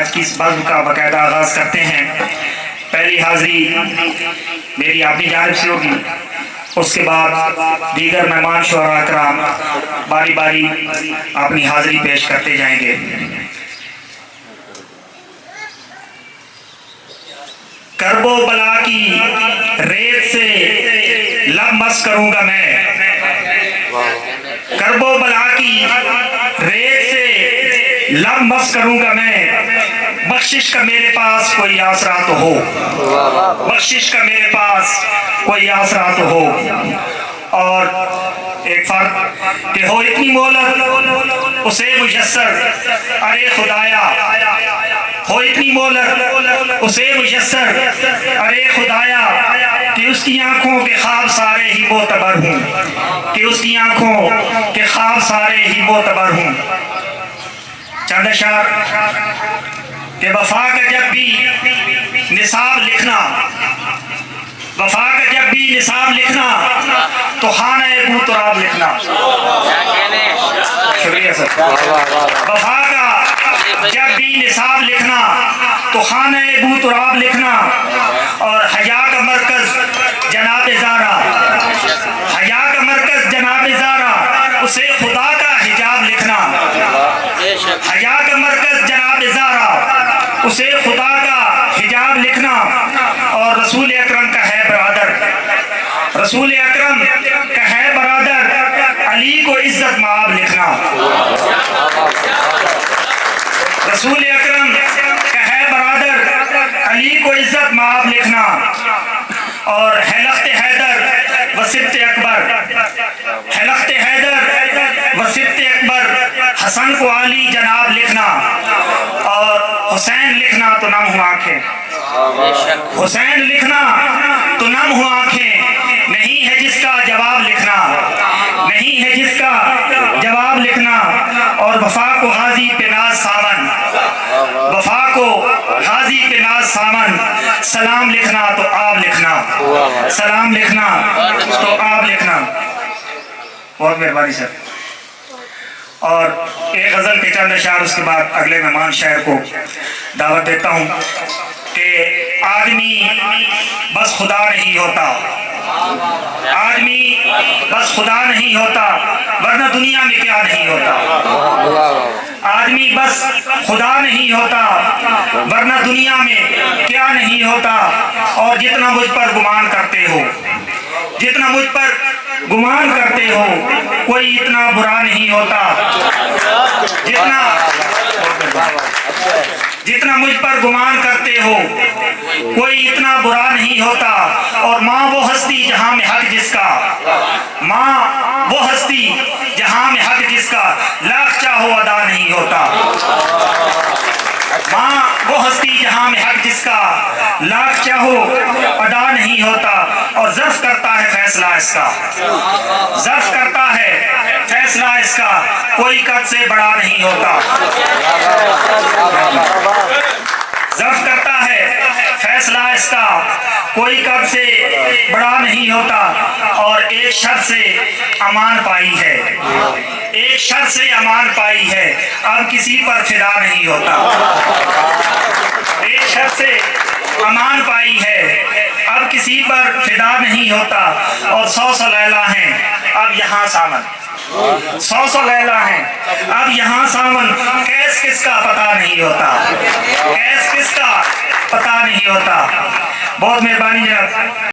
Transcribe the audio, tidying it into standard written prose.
آج کی اس بزم کا باقاعدہ آغاز کرتے ہیں۔ پہلی حاضری میری اپنی جانب سے ہوگی، اس کے بعد دیگر مہمان شعراء کرام باری باری اپنی حاضری پیش کرتے جائیں گے۔ کرب و بلا کی ریت سے لب مس کروں گا میں، کرب و بلا کی ریت سے لب مس کروں گا میں، بخشش کا میرے پاس کوئی آسرا تو ہو، بخشش کا میرے پاس کوئی آسرا تو ہو۔ اور ایک فرق کہ ہو اتنی مہلت اسے میسر، ارے خدایا ہو اتنی مہلت اسے میسر، ارے خدایا کہ اس کی آنکھوں کے خواب سارے ہی معتبر ہوں، کہ اس کی آنکھوں کے خواب سارے ہی معتبر ہوں۔ چند اشعار کہ وفا کا جب بھی نصاب لکھنا، وفا کا جب بھی نصاب لکھنا تو خانہ ابو تراب لکھنا۔ شکریہ سر۔ وفا کا جب بھی نصاب لکھنا تو خانہ ابو تراب لکھنا، اور حیا کا مرکز جناب زارا، حیا کا مرکز جناب زارا اسے خدا کا حجاب لکھنا، حیا کا مرکز جناب زارا اسے خدا کا حجاب لکھنا، اور رسول اکرم کا ہے برادر، رسول اکرم کا ہے برادر علی کو عزت مآب لکھنا، رسول اکرم کا ہے برادر علی کو عزت مآب لکھنا، اور ہے لخت حیدر و سبط اکبر، ہے لخت حیدر و سبط اکبر حسن کو علی جناب لکھنا، اور حسین لکھنا تو نم ہو آنکھیں، حسین لکھنا تو نم ہو آنکھیں، نہیں ہے جس کا جواب لکھنا، نہیں ہے جس کا جواب لکھنا، اور وفا کو غازی پہ ناز ساون، وفا کو غازی پہ ناز ساون، سلام لکھنا تو آپ لکھنا، سلام لکھنا تو آپ لکھنا۔ بہت مہربانی سر۔ اور ایک غزل کے چند اشعار اس کے بعد اگلے مہمان شاعر کو دعوت دیتا ہوں کہ آدمی بس خدا نہیں ہوتا، آدمی بس خدا نہیں ہوتا ورنہ دنیا میں کیا نہیں ہوتا، آدمی بس خدا نہیں ہوتا ورنہ دنیا میں کیا نہیں ہوتا، اور جتنا مجھ پر گمان کرتے ہو، جتنا مجھ پر گمان کرتے ہو کوئی اتنا برا نہیں ہوتا، جتنا مجھ پر گمان کرتے ہو کوئی اتنا برا نہیں ہوتا، اور ماں وہ ہستی جہاں میں حق جس کا، ماں وہ ہستی جہاں میں حق جس کا لاکھ چاہو ادا نہیں ہوتا، ماں وہ ہستی جہاں میں حق جس کا لاکھ چاہو ادا نہیں ہوتا، اور ظرف کرتا ہے فیصلہ اس کا، ظرف کرتا ہے فیصلہ اس کا کوئی قد سے بڑا نہیں ہوتا، ظرف کرتا ہے فیصلہ اس کا کوئی قد سے بڑا نہیں ہوتا، اور ایک شرط سے امان پائی ہے، ایک شرط سے امان پائی ہے اب کسی پر فدا نہیں ہوتا، ایک شرط سے امان پائی ہے اب کسی پر فدا نہیں ہوتا، اور 100 لیلا ہیں اب یہاں ساون، 100 لیلا ہیں اب یہاں ساون، کیس کس کا پتہ نہیں ہوتا، کیس کس کا پتہ نہیں ہوتا۔ بہت مہربانی جناب۔